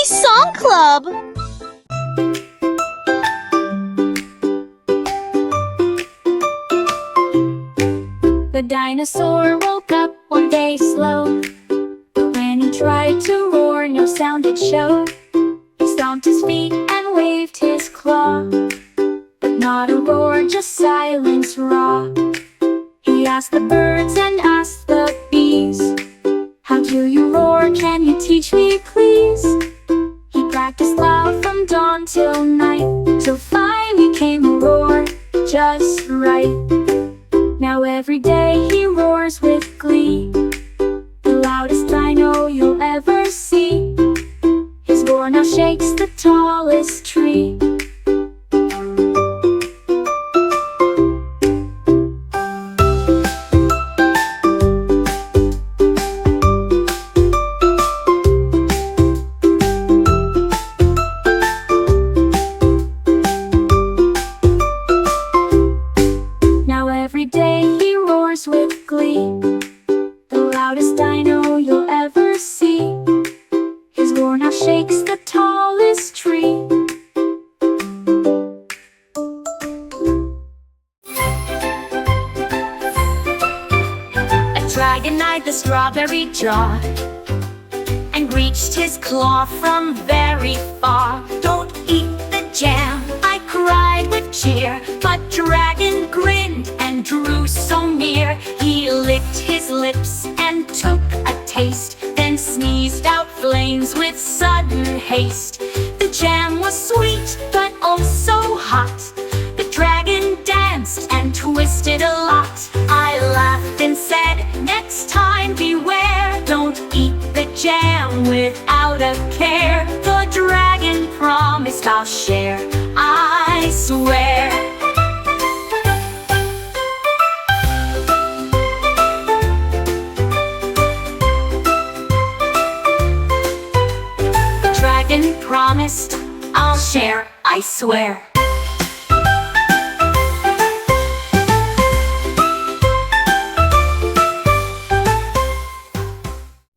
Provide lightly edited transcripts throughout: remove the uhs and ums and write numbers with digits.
Mini Song Club! The dinosaur woke up one day slow. When he tried to roar, no sound it showed. He stomped his feet and waved his claw, but not a roar, just silence raw. He asked the birds and asked the bees, "How do you roar? Can you teach me, please?" He practiced loud from dawn till night, till finally came a roar just right. Now every day he roars with glee, the loudest dino you'll ever see. His roar now shakes the tallest tree. Now every day he roars with glee, the loudest dino you'll ever see. His roar now shakes the tallest tree. A dragon eyed the strawberry jaw and reached his claw from very far. "Don't eat the jam," I cried with cheer, but dragon grinned and drew so near. He licked his lips and took a taste, then sneezed out flames with sudden haste. The jam was sweet, but oh so hot. The dragon danced and twisted a lot. I laughed and said, "Next time beware, don't eat the jam without a care." The dragon promised, "I'll share, I swear." The dragon promised, "I'll share, I swear."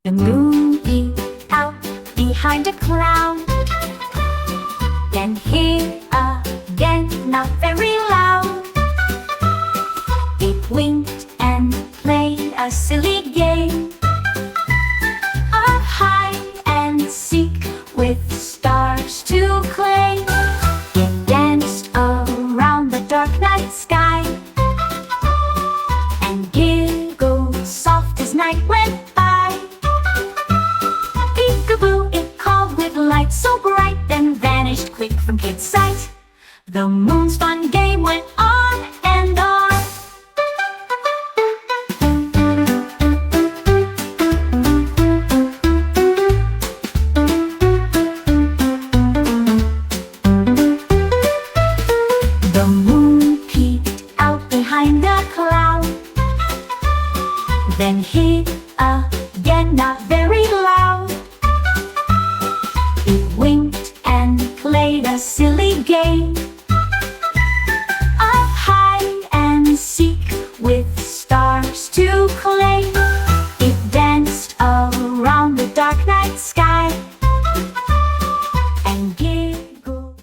The moon peeped out behind a cloud, then hid again, not very loud. It winked and played a silly game of hide and seek with stars to claim. It danced around the dark night sky and giggled soft as night went by. Peekaboo, it called with light so bright, then vanished quick from kids' sight. The moon's fun game went on and on. The moon peeked out behind a cloud, then hid again, not very loud. It winked and played a silly game of hide and seek with stars to claim. It danced around the dark night sky and giggled.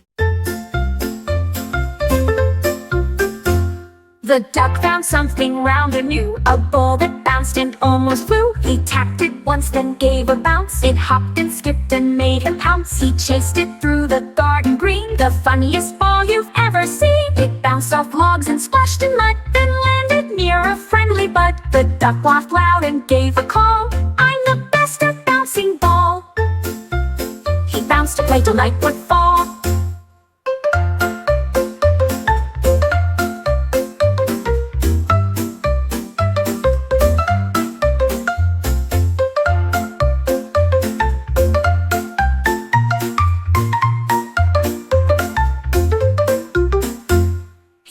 The duck found something round and new, a ball that bounced and almost flew. He tapped it once, then gave a bounce. It hopped and skipped and made him pounce. He chased it through the garden green, the funniest ball you've ever seen. It bounced off logs and splashed in mud, then landed near a friendly bud. The duck laughed loud and gave a call, "I'm the best at bouncing ball." He bounced to play till night would fall.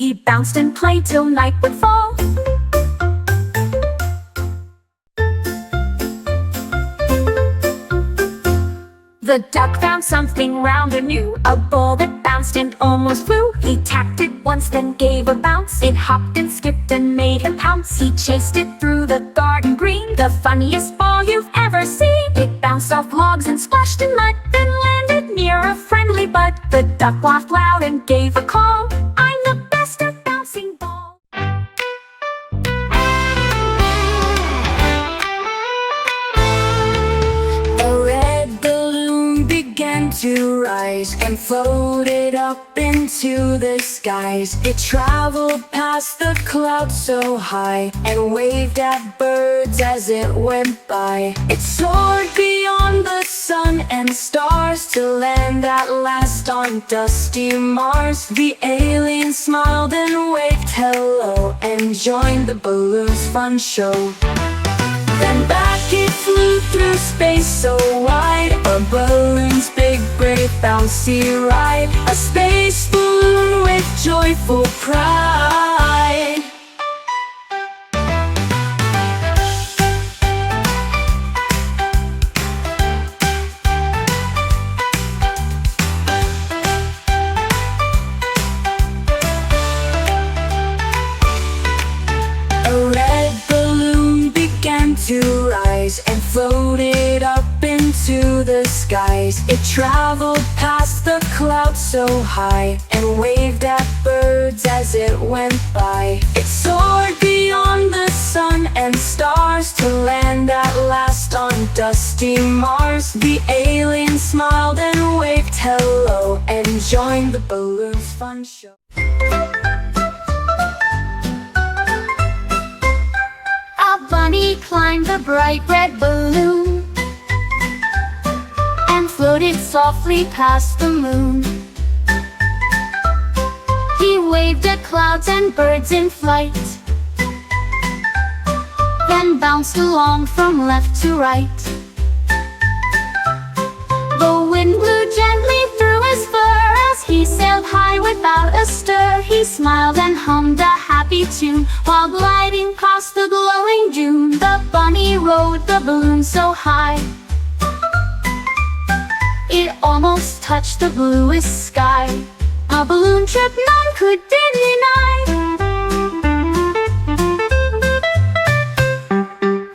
He bounced and played till night would fall. The duck found something round and new, a ball that bounced and almost flew. He tapped it once, then gave a bounce. It hopped and skipped and made him pounce. He chased it through the garden green, the funniest ball you've ever seen. It bounced off logs and splashed in mud, then landed The duck laughed loud and gave a call. I'm the best at bouncing balls. A red balloon began to rise and floated up into the skies. It traveled past the clouds so high and waved at birds as it went by. It soared beyond the sun and stars to land at last on dusty Mars. The alien smiled and waved hello and joined the balloon's fun show. Then back it flew through space so wide, a balloon's big, brave, bouncy ride. A space balloon with joyful pride. A red balloon began to rise and floated up into the skies. It traveled past the clouds so high and waved at birds as it went by. It soared beyond the sun and stars to land at last on dusty Mars. The alien smiled and waved hello and joined the balloon's fun show. A bunny climbed the bright red balloon and floated softly past the moon. He waved at clouds and birds in flight, then bounced along from left to right. The wind blew gently through his fur as he sailed high without a stir. He smiled and hummed a happy tune while gliding past the glowing dune. The bunny rode the balloon so high it almost touched the bluest sky. A balloon trip none could deny.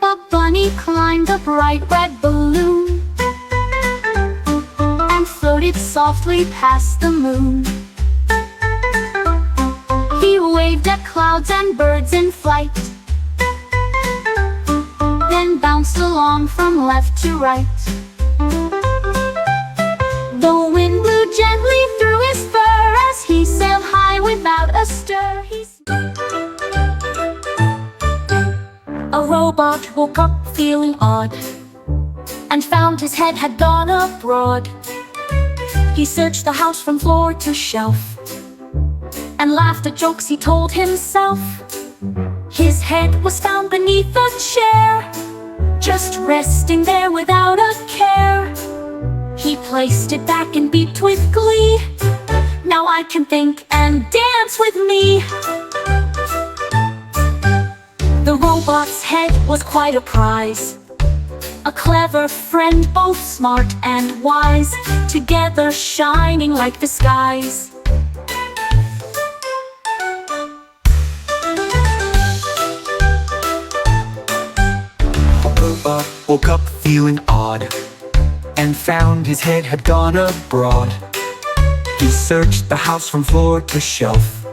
The bunny climbed the bright red balloon and floated softly past the moon. He waved at clouds and birds in flight, then bounced along from left to right. The wind blew gently through his fur as he sailed high without a stir. A robot woke up feeling odd and found his head had gone abroad. He searched the house from floor to shelf and laughed at jokes he told himself. His head was found beneath a chair, just resting there without a care. He placed it back and beeped with glee. Now I can think and dance with me. The robot's head was quite a prize, a clever friend, both smart and wise, together shining like the skies. The robot woke up feeling odd and found his head had gone abroad. He searched the house from floor to shelf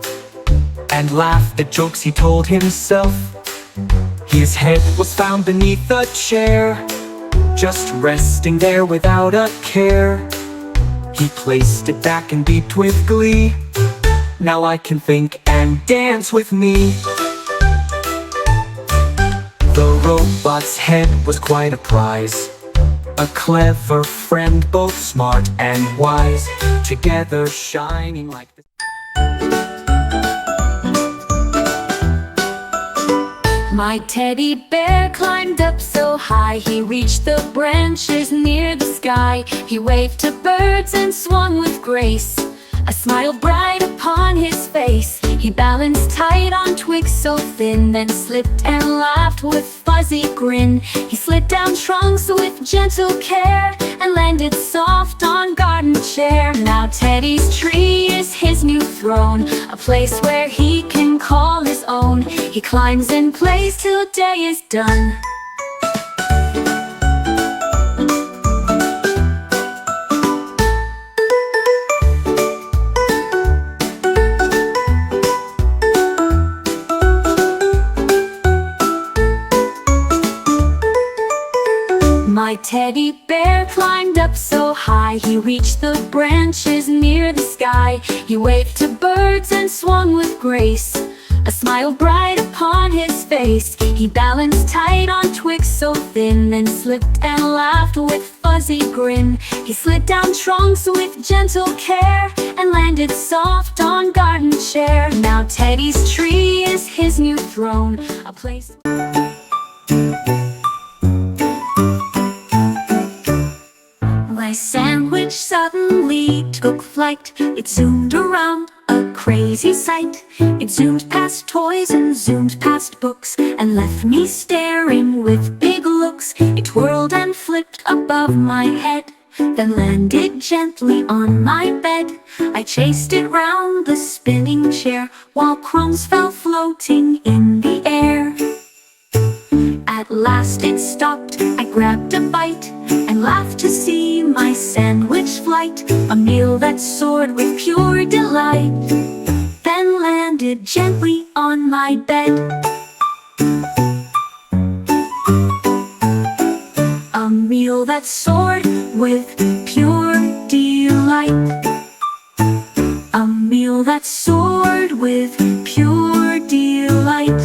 and laughed at jokes he told himself. His head was found beneath a chair, just resting there without a care. He placed it back and beeped with glee. Now I can think and dance with me. The robot's head was quite a prize, a clever friend, both smart and wise, together shining like the... My teddy bear climbed up so high, he reached the branches near the sky. He waved to birds and swung with grace, a smile bright upon his face. He balanced tight on twigs so thin, then slipped and laughed with fuzzy grin. He slid down trunks with gentle care and landed soft on garden chair. Now Teddy's tree is his new throne, a place where he can call his own. He climbs and plays till day is done. My teddy bear climbed up so high, he reached the branches near the sky. He waved to birds and swung with grace, a smile bright upon his face. He balanced tight on twigs so thin, then slipped and laughed with fuzzy grin. He slid down trunks with gentle care and landed soft on garden chair. Now Teddy's tree is his new throne, a place. My sandwich suddenly took flight. It zoomed around, a crazy sight. It zoomed past toys and zoomed past books, and left me staring with big looks. It twirled and flipped above my head, then landed gently on my bed. I chased it round the spinning chair, while crumbs fell floating in the air. At last it stopped, I grabbed a bite, and laughed to see my sandwich flight, a meal that soared with pure delight, then landed gently on my bed. A meal that soared with pure delight. A meal that soared with pure delight.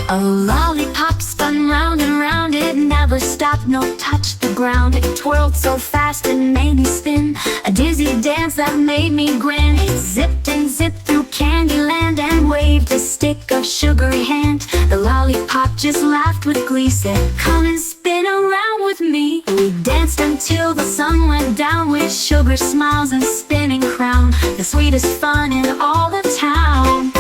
A lollipop spun round and round, it never stopped, no touched the ground. It twirled so fast it made me spin, a dizzy dance that made me grin. It zipped and zipped through Candyland and waved a stick of sugary hand. The lollipop just laughed with glee, said, "Come and spin around with me." We danced until the sun went down, with sugar smiles and spinning crown, the sweetest fun in all the town.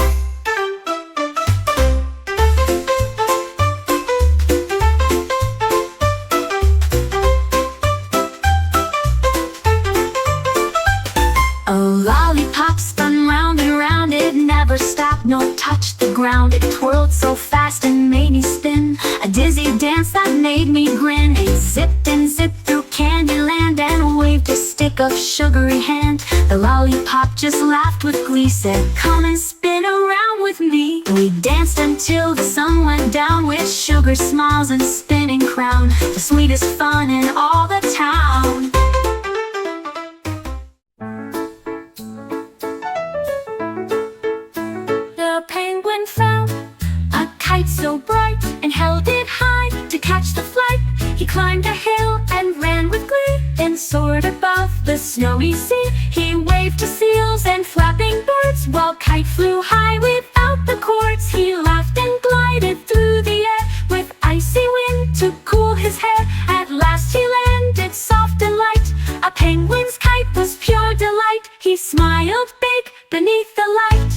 A lollipop spun round and round, it never stopped, nor touched the ground. It twirled so fast and made me spin, a dizzy dance that made me grin. It zipped and zipped through Candyland and waved a stick of sugary hand. The lollipop just laughed with glee, said, "Come and spin around with me." We danced until the sun went down, with sugar smiles and spinning crown, the sweetest fun in all the town. The penguin found a kite so bright and held it high to catch the flight. He climbed a hill and ran with glee, then soared above the snowy sea. He waved to seals and flapping birds, while kite flew high without the cords. He laughed and glided through the air, with icy wind to cool his hair. At last he landed soft and light, a penguin's kite was pure delight. He smiled big beneath the light.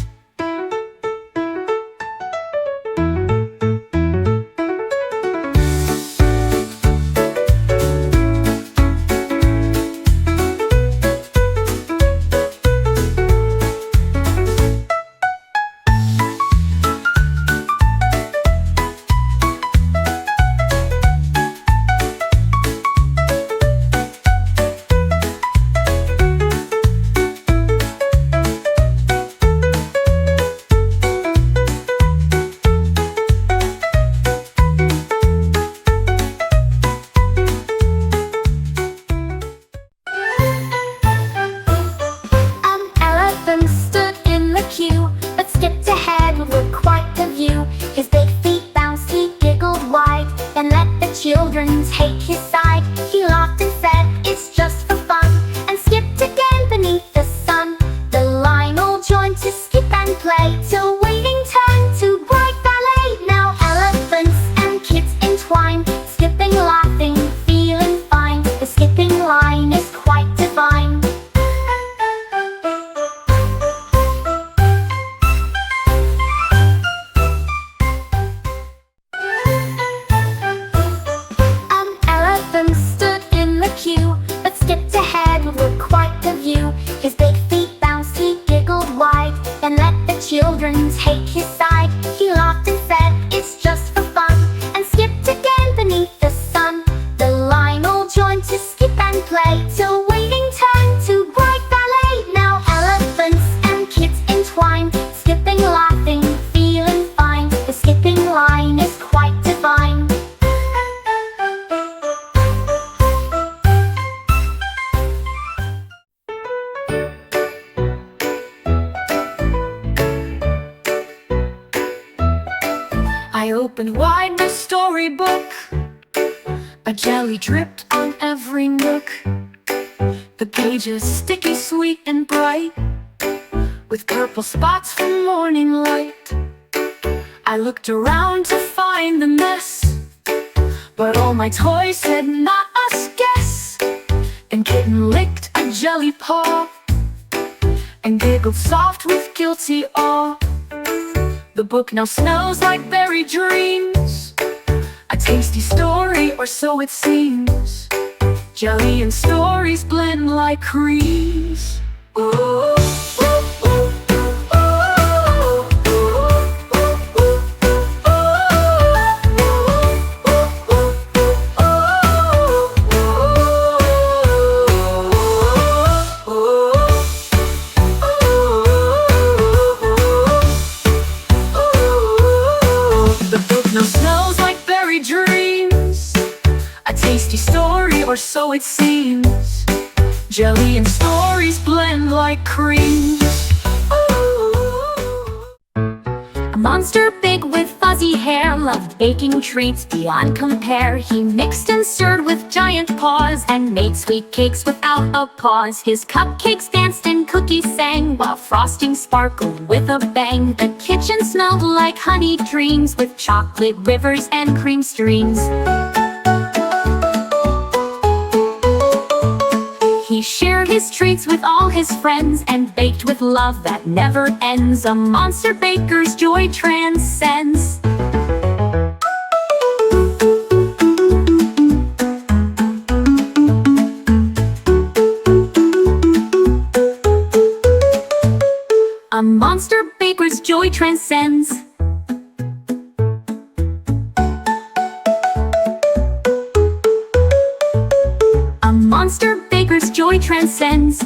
I opened wide my storybook. A jelly dripped on every nook. The pages sticky, sweet, and bright, with purple spots from morning light. I looked around to find the mess, but all my toys said, "Not us, guess." And Kitten licked a jelly paw and giggled soft with guilty awe. The book now smells like berry dreams, a tasty story, or so it seems. Jelly and stories blend like creams. Ooh. No smells like berry dreams, a tasty story, or so it seems. Jelly and stories blend like creams. A monster big with fuzzy hair loved baking treats beyond compare. He mixed and stirred with giant paws and made sweet cakes without a pause. His cupcakes danced and cookies sang while frosting sparkled with a bang. The kitchen smelled like honeyed dreams with chocolate rivers and cream streams. He shared his treats with all his friends and baked with love that never ends. A monster baker's joy transcends. A monster baker's joy transcends. A monster baker's joy transcends.